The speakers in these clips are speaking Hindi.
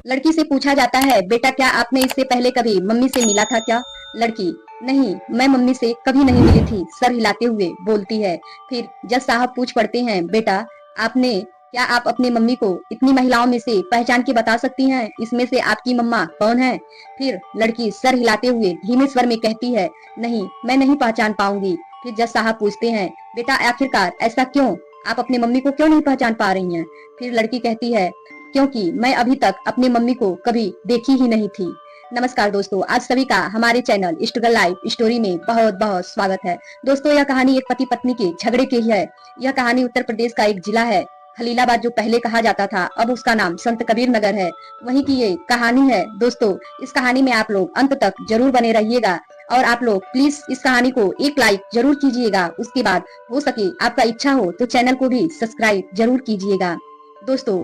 लड़की से पूछा जाता है, बेटा क्या आपने इससे पहले कभी मम्मी से मिला था क्या? लड़की, नहीं, मैं मम्मी से कभी नहीं मिली थी, सर हिलाते हुए बोलती है। फिर जज साहब पूछ पड़ते हैं, बेटा आपने क्या आप अपनी मम्मी को इतनी महिलाओं में से पहचान के बता सकती हैं? इसमें से आपकी मम्मा कौन है? फिर लड़की सर हिलाते हुए धीमे स्वर में कहती है, नहीं, मैं नहीं पहचान पाऊंगी। फिर जज साहब पूछते हैं, बेटा आखिरकार ऐसा क्यों? आप अपनी मम्मी को क्यों नहीं पहचान पा रही हैं? फिर लड़की कहती है, क्योंकि मैं अभी तक अपनी मम्मी को कभी देखी ही नहीं थी। नमस्कार दोस्तों, आज सभी का हमारे चैनल स्ट्रगल लाइफ स्टोरी में बहुत बहुत स्वागत है। दोस्तों, यह कहानी एक पति पत्नी के झगड़े की है। यह कहानी उत्तर प्रदेश का एक जिला है खलीलाबाद, जो पहले कहा जाता था, अब उसका नाम संत कबीर नगर है। वहीं की ये कहानी है। दोस्तों, इस कहानी में आप लोग अंत तक जरूर बने रहिएगा और आप लोग प्लीज इस कहानी को एक लाइक जरूर कीजिएगा। उसके बाद हो सके आपका इच्छा हो तो चैनल को भी सब्सक्राइब जरूर कीजिएगा। दोस्तों,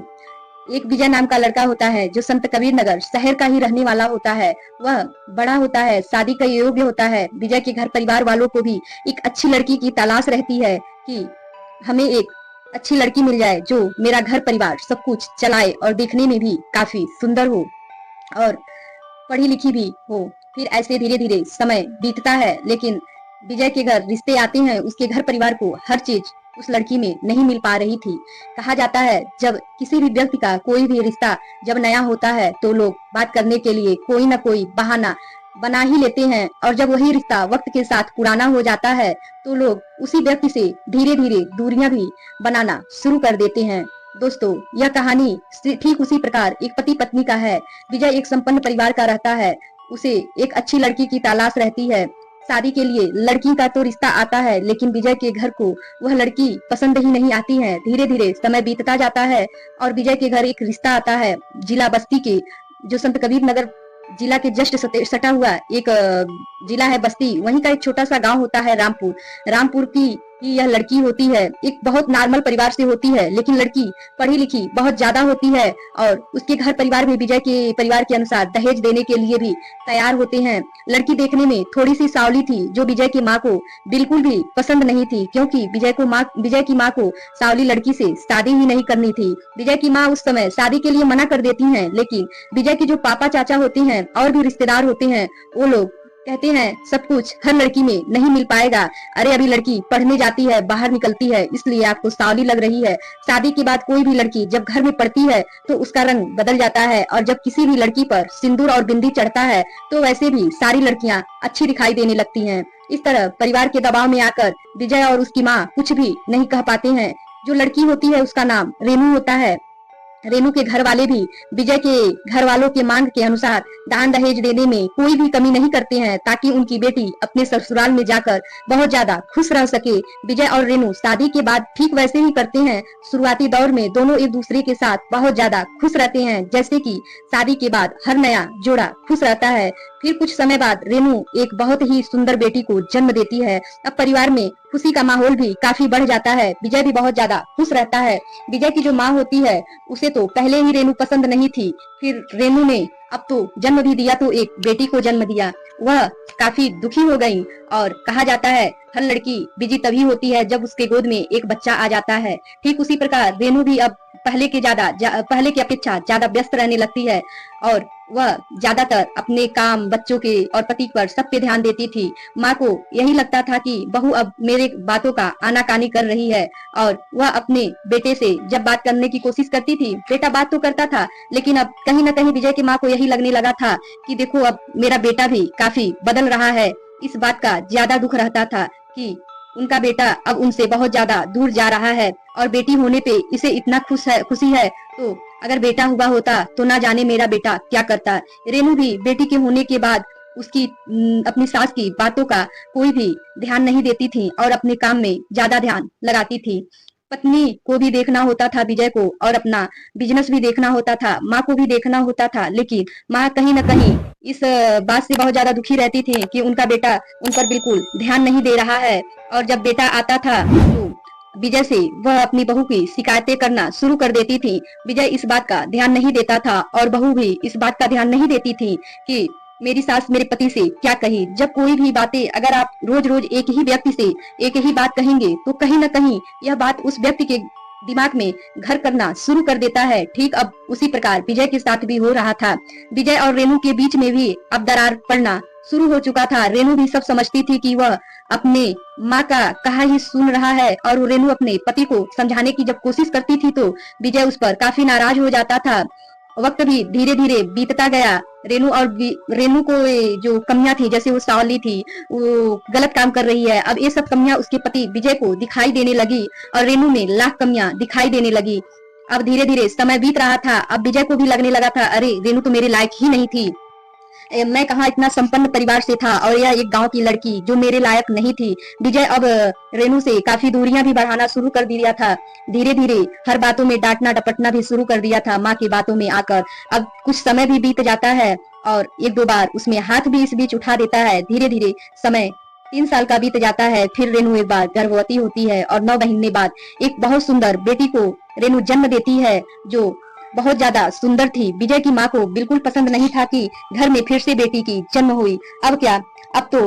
एक विजय नाम का लड़का होता है जो संत कबीर नगर शहर का ही रहने वाला होता है। वह बड़ा होता है, शादी का योग्य होता है। विजय के घर परिवार वालों को भी एक अच्छी लड़की की तलाश रहती है कि हमें एक अच्छी लड़की मिल जाए जो मेरा घर परिवार सब कुछ चलाए और देखने में भी काफी सुंदर हो और पढ़ी लिखी भी हो। फिर ऐसे धीरे धीरे समय बीतता है, लेकिन विजय के घर रिश्ते आते हैं। उसके घर परिवार को हर चीज उस लड़की में नहीं मिल पा रही थी। कहा जाता है, जब किसी भी व्यक्ति का कोई भी रिश्ता जब नया होता है तो लोग बात करने के लिए कोई ना कोई बहाना बना ही लेते हैं, और जब वही रिश्ता वक्त के साथ पुराना हो जाता है तो लोग उसी व्यक्ति से धीरे धीरे दूरियां भी बनाना शुरू कर देते हैं। दोस्तों, यह कहानी ठीक उसी प्रकार एक पति पत्नी का है। विजय एक संपन्न परिवार का रहता है। उसे एक अच्छी लड़की की तलाश रहती है। शादी के लिए लड़की का तो रिश्ता आता है, लेकिन विजय के घर को वह लड़की पसंद ही नहीं आती है। धीरे धीरे समय बीतता जाता है और विजय के घर एक रिश्ता आता है जिला बस्ती के, जो संत कबीर नगर जिला के जस्ट सटा हुआ एक जिला है बस्ती। वहीं का एक छोटा सा गांव होता है रामपुर। रामपुर की यह लड़की होती है। एक बहुत नॉर्मल परिवार से होती है, लेकिन लड़की पढ़ी लिखी बहुत ज्यादा होती है और उसके घर परिवार भी विजय के परिवार के अनुसार दहेज देने के लिए भी तैयार होते हैं। लड़की देखने में थोड़ी सी सावली थी, जो विजय की माँ को बिल्कुल भी पसंद नहीं थी, क्योंकि विजय की माँ को सावली लड़की से शादी ही नहीं करनी थी। विजय की माँ उस समय शादी के लिए मना कर देती हैं, लेकिन विजय के जो पापा चाचा होते हैं और भी रिश्तेदार होते हैं, वो लोग कहते हैं सब कुछ हर लड़की में नहीं मिल पाएगा। अरे अभी लड़की पढ़ने जाती है, बाहर निकलती है, इसलिए आपको सावली लग रही है। शादी के बाद कोई भी लड़की जब घर में पड़ती है तो उसका रंग बदल जाता है, और जब किसी भी लड़की पर सिंदूर और बिंदी चढ़ता है तो वैसे भी सारी लड़कियां अच्छी दिखाई देने लगती हैं। इस तरह परिवार के दबाव में आकर विजय और उसकी माँ कुछ भी नहीं कह पाते हैं। जो लड़की होती है उसका नाम रेनू होता है। रेनू के घर वाले भी विजय के घर वालों के मांग के अनुसार दान दहेज देने में कोई भी कमी नहीं करते हैं, ताकि उनकी बेटी अपने ससुराल में जाकर बहुत ज्यादा खुश रह सके। विजय और रेनू शादी के बाद ठीक वैसे ही करते हैं। शुरुआती दौर में दोनों एक दूसरे के साथ बहुत ज्यादा खुश रहते हैं, जैसे कि शादी के बाद हर नया जोड़ा खुश रहता है। फिर कुछ समय बाद रेनू एक बहुत ही सुंदर बेटी को जन्म देती है। अब परिवार में खुशी का माहौल भी काफी बढ़ जाता है। विजय भी बहुत ज्यादा खुश रहता है। विजय की जो माँ होती है उसे तो पहले ही रेनू पसंद नहीं थी, फिर रेनू ने अब तो जन्म भी दिया, तो एक बेटी को जन्म दिया। वह काफी दुखी हो गई, और कहा जाता है हर लड़की बिजी तभी होती है जब उसके गोद में एक बच्चा आ जाता है। ठीक उसी प्रकार रेनू भी अब पहले की अपेक्षा ज्यादा व्यस्त रहने लगती है, और वह ज्यादातर अपने काम, बच्चों के और पति पर सब पे ध्यान देती थी। माँ को यही लगता था कि बहू अब मेरे बातों का आनाकानी कर रही है, और वह अपने बेटे से जब बात करने की कोशिश करती थी, बेटा बात तो करता था, लेकिन अब कहीं न कहीं विजय की माँ को यही लगने लगा था कि देखो अब मेरा बेटा भी काफी बदल रहा है। इस बात का ज्यादा दुख रहता था कि उनका बेटा अब उनसे बहुत ज्यादा दूर जा रहा है, और बेटी होने पे इसे इतना खुशी है, तो अगर बेटा हुआ होता तो ना जाने मेरा बेटा क्या करता। रेनू भी बेटी के होने के बाद उसकी अपनी सास की बातों का कोई भी ध्यान नहीं देती थी और अपने काम में ज्यादा ध्यान लगाती थी। पत्नी को भी देखना होता था विजय को, और अपना बिजनेस भी देखना होता था, माँ को भी देखना होता था, लेकिन माँ कहीं न कहीं इस बात से बहुत ज्यादा दुखी रहती थी कि उनका बेटा उन पर बिल्कुल ध्यान नहीं दे रहा है। और जब बेटा आता था तो विजय से वह अपनी बहू की शिकायतें करना शुरू कर देती थी। विजय इस बात का ध्यान नहीं देता था, और बहू भी इस बात का ध्यान नहीं देती थी कि मेरी सास मेरे पति से क्या कही। जब कोई भी बातें अगर आप रोज रोज एक ही व्यक्ति से एक ही बात कहेंगे तो कहीं न कहीं यह बात उस व्यक्ति के दिमाग में घर करना शुरू कर देता है। ठीक अब उसी प्रकार विजय के साथ भी हो रहा था। विजय और रेनू के बीच में भी अब दरार पड़ना शुरू हो चुका था। रेनू भी सब समझती थी कि वह अपने माँ का कहा ही सुन रहा है, और रेनू अपने पति को समझाने की जब कोशिश करती थी तो विजय उस पर काफी नाराज हो जाता था। वक्त भी धीरे धीरे बीतता गया। रेनू को जो कमियां थी, जैसे वो सावली थी, वो गलत काम कर रही है, अब ये सब कमियां उसके पति विजय को दिखाई देने लगी और रेनू में लाख कमियां दिखाई देने लगी। अब धीरे धीरे समय बीत रहा था। अब विजय को भी लगने लगा था, अरे रेनू तो मेरे लायक ही नहीं थी। मैं कहाँ इतना संपन्न परिवार से था और यह एक गांव की लड़की जो मेरे लायक नहीं थी। विजय अब रेनू से काफी दूरियां भी बढ़ाना शुरू कर दिया था। धीरे धीरे हर बातों में डांटना डपटना भी शुरू कर दिया था माँ की बातों में आकर। अब कुछ समय भी बीत जाता है और एक दो बार उसमें हाथ भी इस बीच उठा देता है। धीरे धीरे समय 3 साल का बीत जाता है। फिर रेनू एक बार गर्भवती होती है और 9 महीने बाद एक बहुत सुंदर बेटी को रेनू जन्म देती है, जो बहुत ज्यादा सुंदर थी। विजय की माँ को बिल्कुल पसंद नहीं था कि घर में फिर से बेटी की जन्म हुई। अब क्या, अब तो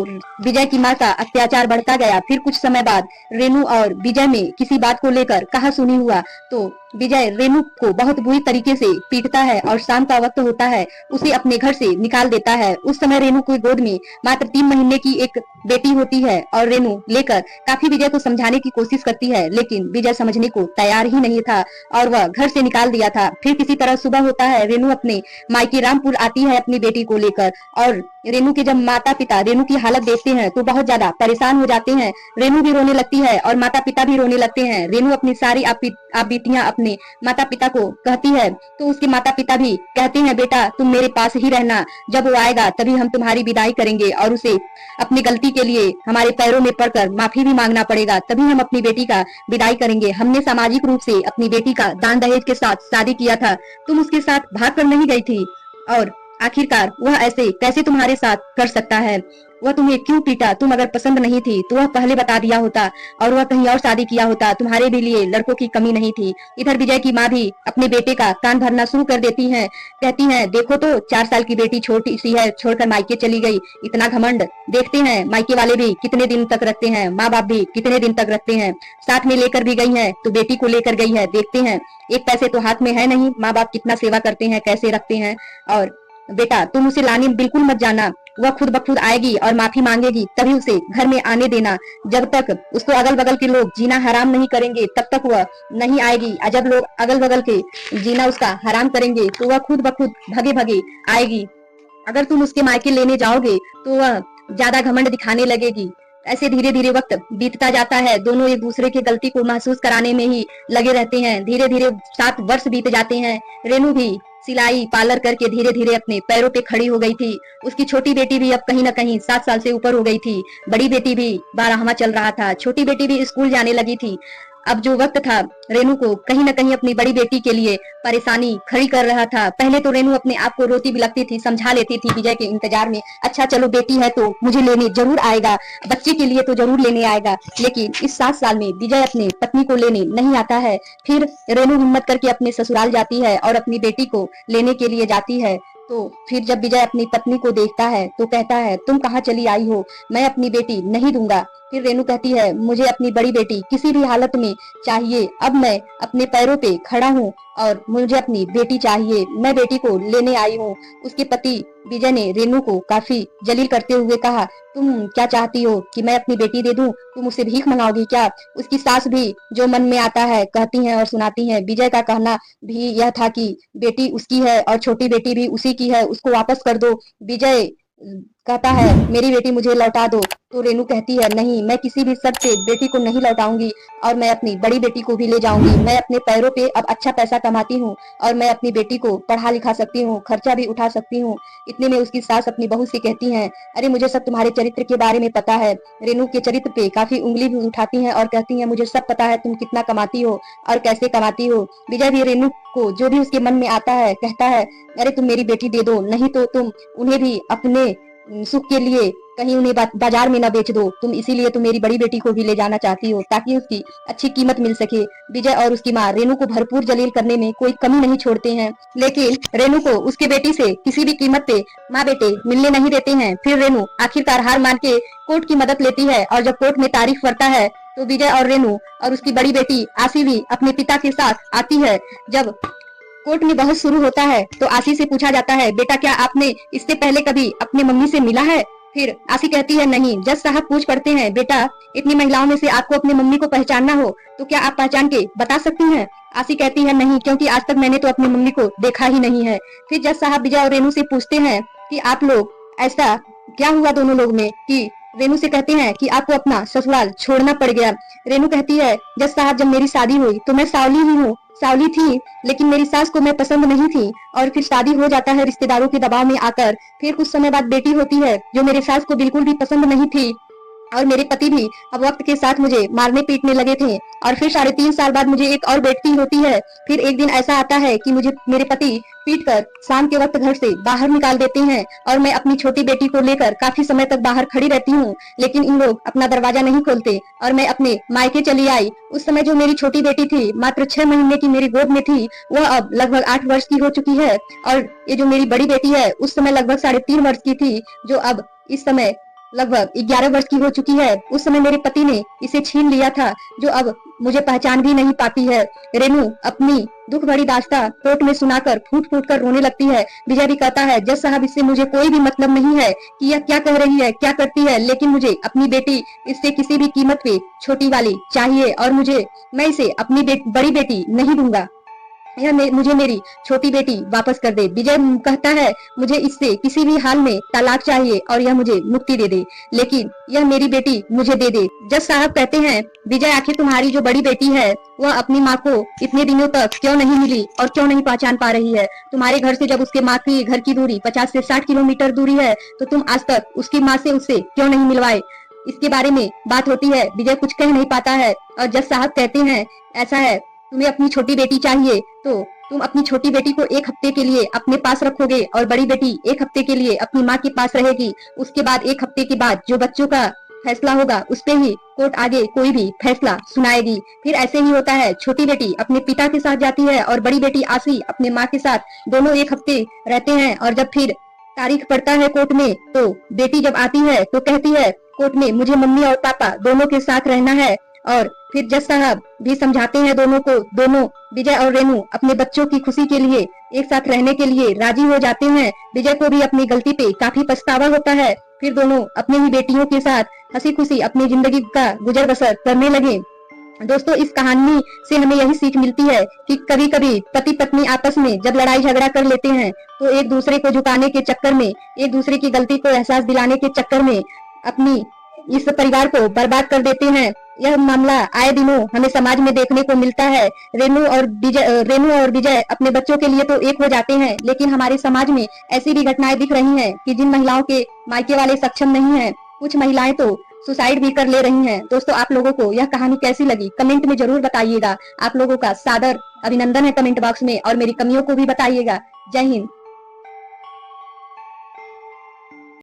विजय की माँ का अत्याचार बढ़ता गया। फिर कुछ समय बाद रेनू और विजय में किसी बात को लेकर कहा सुनी हुआ तो विजय रेनू को बहुत बुरी तरीके से पीटता है और शाम का वक्त होता है, उसे अपने घर से निकाल देता है। उस समय रेनू की गोद में मात्र 3 महीने की एक बेटी होती है और रेनू लेकर काफी विजय को समझाने की कोशिश करती है, लेकिन विजय समझने को तैयार ही नहीं था और वह घर से निकाल दिया था। फिर किसी तरह सुबह होता है, रेनू अपने मायके रामपुर आती है अपनी बेटी को लेकर, और रेनू के जब माता पिता रेनू की हालत देखते हैं तो बहुत ज्यादा परेशान हो जाते हैं। रेनू भी रोने लगती है और माता पिता भी रोने लगते हैं। रेनू अपनी सारी आपबीतियां अपने माता पिता को कहती है तो उसके माता पिता भी कहते हैं, बेटा तुम मेरे पास ही रहना, जब वो आएगा तभी हम तुम्हारी विदाई करेंगे और उसे अपनी गलती के लिए हमारे पैरों में पड़कर माफी भी मांगना पड़ेगा, तभी हम अपनी बेटी का विदाई करेंगे। हमने सामाजिक रूप से अपनी बेटी का दान दहेज के साथ शादी किया था, तुम उसके साथ भाग कर नहीं गई थी, और आखिरकार वह ऐसे कैसे तुम्हारे साथ कर सकता है? वह तुम्हें क्यों पीटा? तुम अगर पसंद नहीं थी तो वह पहले बता दिया होता और वह कहीं और शादी किया होता। तुम्हारे भी लिए लड़कों की कमी नहीं थी। इधर विजय की माँ भी अपने बेटे का कान भरना शुरू कर देती हैं, कहती हैं, देखो तो 4 साल की बेटी छोटी सी है, छोड़कर मायके चली गई, इतना घमंड। देखते हैं मायके वाले भी कितने दिन तक रखते हैं, माँ बाप भी कितने दिन तक रखते हैं। साथ में लेकर भी गई है तो बेटी को लेकर गई है, देखते हैं एक पैसे तो हाथ में है नहीं, माँ बाप कितना सेवा करते हैं, कैसे रखते हैं। और बेटा तुम उसे लाने बिल्कुल मत जाना, वह खुद ब खुद आएगी और माफी मांगेगी, तभी उसे घर में आने देना। जब तक उसको अगल बगल के लोग जीना हराम नहीं करेंगे तब तक वह नहीं आएगी, और जब लोग अगल बगल के जीना उसका हराम करेंगे तो वह खुद ब खुद भगे भगे आएगी। अगर तुम उसके मायके लेने जाओगे तो वह ज्यादा घमंड दिखाने लगेगी। ऐसे धीरे धीरे वक्त बीतता जाता है। दोनों एक दूसरे की गलती को महसूस कराने में ही लगे रहते हैं। धीरे धीरे 7 वर्ष बीत जाते हैं। रेनू भी सिलाई पार्लर करके धीरे धीरे अपने पैरों पे खड़ी हो गई थी। उसकी छोटी बेटी भी अब कहीं न कहीं 7 साल से ऊपर हो गई थी। बड़ी बेटी भी 12वां चल रहा था। छोटी बेटी भी स्कूल जाने लगी थी। अब जो वक्त था, रेनू को कहीं न कहीं अपनी बड़ी बेटी के लिए परेशानी खड़ी कर रहा था। पहले तो रेनू अपने आप को रोती बिलखती थी, समझा लेती थी विजय के इंतजार में, अच्छा चलो बेटी है तो मुझे लेने जरूर आएगा, बच्चे के लिए तो जरूर लेने आएगा। लेकिन इस 7 साल में विजय अपने पत्नी को लेने नहीं आता है। फिर रेनू हिम्मत करके अपने ससुराल जाती है और अपनी बेटी को लेने के लिए जाती है। तो फिर जब विजय अपनी पत्नी को देखता है तो कहता है, तुम कहाँ चली आई हो, मैं अपनी बेटी नहीं दूंगा। फिर रेनू कहती है, मुझे अपनी बड़ी बेटी किसी भी हालत में चाहिए, अब मैं अपने पैरों पे खड़ा हूँ और मुझे अपनी बेटी चाहिए, मैं बेटी को लेने आई हूँ। उसके पति विजय ने रेनू को काफी जलील करते हुए कहा, तुम क्या चाहती हो कि मैं अपनी बेटी दे दूं? तुम उसे भीख मंगाओगी क्या? उसकी सास भी जो मन में आता है कहती हैं और सुनाती हैं। विजय का कहना भी यह था कि बेटी उसकी है और छोटी बेटी भी उसी की है, उसको वापस कर दो। विजय कहता है, मेरी बेटी मुझे लौटा दो। तो रेनू कहती है, नहीं, मैं किसी भी शर्त पे बेटी को नहीं लौटाऊंगी और मैं अपनी बड़ी बेटी को भी ले जाऊंगी। मैं अपने पैरों पे अब अच्छा पैसा कमाती हूँ और मैं अपनी बेटी को पढ़ा लिखा सकती हूँ, खर्चा भी उठा सकती हूँ। इतने में उसकी सास अपनी बहू से कहती हैं, अरे मुझे सब तुम्हारे चरित्र के बारे में पता है। रेनू के चरित्र पे काफी उंगली भी उठाती हैं और कहती हैं, मुझे सब पता है तुम कितना कमाती हो और कैसे कमाती हो। विजय भी रेनू को जो भी उसके मन में आता है कहता है, अरे तुम मेरी बेटी दे दो, नहीं तो तुम उन्हें भी अपने सुख के लिए कहीं उन्हें बाजार में न बेच दो। तुम इसीलिए तो मेरी बड़ी बेटी को भी ले जाना चाहती हो ताकि उसकी अच्छी कीमत मिल सके। विजय और उसकी माँ रेनू को भरपूर जलील करने में कोई कमी नहीं छोड़ते हैं, लेकिन रेनू को उसके बेटी से किसी भी कीमत पे माँ बेटे मिलने नहीं देते हैं। फिर रेनू आखिरकार हार मान के कोर्ट की मदद लेती है और जब कोर्ट में तारीख पड़ता है तो विजय और रेनू और उसकी बड़ी बेटी आशी भी अपने पिता के साथ आती है। जब कोर्ट में बहस शुरू होता है तो आशी से पूछा जाता है, बेटा क्या आपने इससे पहले कभी अपने मम्मी से मिला है? फिर आशी कहती है, नहीं। जज साहब पूछ पड़ते हैं, बेटा इतनी महिलाओं में से आपको अपनी मम्मी को पहचानना हो तो क्या आप पहचान के बता सकती हैं? आशी कहती है, नहीं, क्योंकि आज तक मैंने तो अपनी मम्मी को देखा ही नहीं है। फिर जज साहब विजय और रेनू से पूछते हैं कि आप लोग ऐसा क्या हुआ दोनों लोग में कि रेनू से कहते हैं कि आपको अपना ससुराल छोड़ना पड़ गया। रेनू कहती है, जज साहब जब मेरी शादी हुई तो मैं सावली ही हूँ, सावली थी, लेकिन मेरी सास को मैं पसंद नहीं थी और फिर शादी हो जाता है रिश्तेदारों के दबाव में आकर। फिर कुछ समय बाद बेटी होती है जो मेरे सास को बिल्कुल भी पसंद नहीं थी और मेरे पति भी अब वक्त के साथ मुझे मारने पीटने लगे थे। और फिर 3.5 साल बाद मुझे एक और बेटी होती है। फिर एक दिन ऐसा आता है कि मुझे मेरे पति पीट कर शाम के वक्त घर से बाहर निकाल देते हैं और मैं अपनी छोटी बेटी को लेकर काफी समय तक बाहर खड़ी रहती हूँ, लेकिन इन लोग अपना दरवाजा नहीं खोलते और मैं अपने मायके चली आई। उस समय जो मेरी छोटी बेटी थी मात्र 6 महीने की मेरी गोद में थी, वह अब लगभग 8 वर्ष की हो चुकी है। और ये जो मेरी बड़ी बेटी है उस समय लगभग 3.5 वर्ष की थी, जो अब इस समय लगभग 11 वर्ष की हो चुकी है। उस समय मेरे पति ने इसे छीन लिया था, जो अब मुझे पहचान भी नहीं पाती है। रेनू अपनी दुख भरी दास्तां कोर्ट में सुनाकर फूट फूट कर रोने लगती है। विजय भी कहता है, जज साहब इससे मुझे कोई भी मतलब नहीं है कि यह क्या कह रही है, क्या करती है, लेकिन मुझे अपनी बेटी इससे किसी भी कीमत पे छोटी वाली चाहिए और मैं इसे अपनी बड़ी बेटी नहीं दूंगा। मुझे मेरी छोटी बेटी वापस कर दे। विजय कहता है, मुझे इससे किसी भी हाल में तलाक चाहिए और यह मुझे मुक्ति दे दे, लेकिन यह मेरी बेटी मुझे दे दे। जज साहब कहते हैं, विजय आखिर तुम्हारी जो बड़ी बेटी है वह अपनी माँ को इतने दिनों तक क्यों नहीं मिली और क्यों नहीं पहचान पा रही है? तुम्हारे घर से जब उसके माँ की घर की दूरी 50 से 60 किलोमीटर दूरी है तो तुम आज तक उसकी माँ से उससे क्यों नहीं मिलवाए? इसके बारे में बात होती है। विजय कुछ कह नहीं पाता है और जज साहब कहते हैं, ऐसा है, तुम्हें अपनी छोटी बेटी चाहिए तो तुम अपनी छोटी बेटी को 1 हफ्ते के लिए अपने पास रखोगे और बड़ी बेटी 1 हफ्ते के लिए अपनी माँ के पास रहेगी। उसके बाद 1 हफ्ते के बाद जो बच्चों का फैसला होगा उस पे ही कोर्ट आगे कोई भी फैसला सुनाएगी। फिर ऐसे ही होता है, छोटी बेटी अपने पिता के साथ जाती है और बड़ी बेटी आशी अपने माँ के साथ। दोनों 1 हफ्ते रहते हैं और जब फिर तारीख पड़ता है कोर्ट में तो बेटी जब आती है तो कहती है कोर्ट में, मुझे मम्मी और पापा दोनों के साथ रहना है। और फिर जज साहब भी समझाते हैं दोनों को। दोनों विजय और रेनू अपने बच्चों की खुशी के लिए एक साथ रहने के लिए राजी हो जाते हैं। विजय को भी अपनी गलती पे काफी पछतावा होता है। फिर दोनों अपनी ही बेटियों के साथ हंसी खुशी अपनी जिंदगी का गुजर बसर करने लगे। दोस्तों, इस कहानी से हमें यही सीख मिलती है कि कभी कभी पति पत्नी आपस में जब लड़ाई झगड़ा कर लेते हैं तो एक दूसरे को झुकाने के चक्कर में, एक दूसरे की गलती को एहसास दिलाने के चक्कर में अपनी इस परिवार को बर्बाद कर देते हैं। यह मामला आए दिनों हमें समाज में देखने को मिलता है। रेनू और विजय अपने बच्चों के लिए तो एक हो जाते हैं, लेकिन हमारे समाज में ऐसी भी घटनाएं दिख रही हैं कि जिन महिलाओं के मायके वाले सक्षम नहीं हैं, कुछ महिलाएं तो सुसाइड भी कर ले रही हैं। दोस्तों, आप लोगों को यह कहानी कैसी लगी कमेंट में जरूर बताइएगा। आप लोगों का सादर अभिनंदन है कमेंट बॉक्स में और मेरी कमियों को भी बताइएगा। जय हिंद।